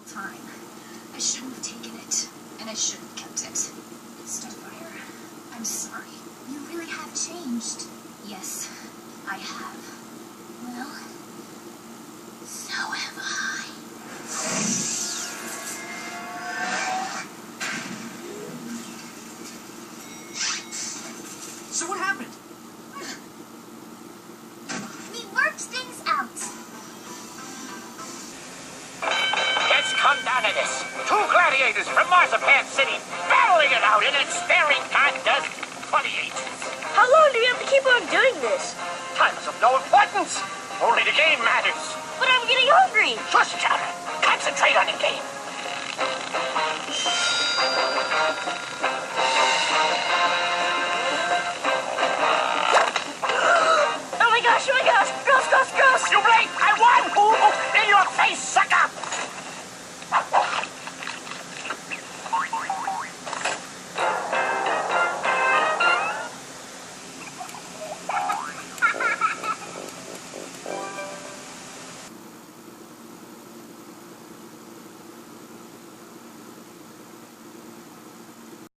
time. I shouldn't have taken it, and I shouldn't have kept it. Starfire, I'm sorry. You really have changed. Yes, I have. Well, so have I. So what happened? We worked things out. Let's come down to this. Two gladiators from Marzipan City battling it out in a staring contest. 28. How long do we have to keep on doing this? Time is of no importance. Only the game matters. But I'm getting hungry. Shush, Chowder.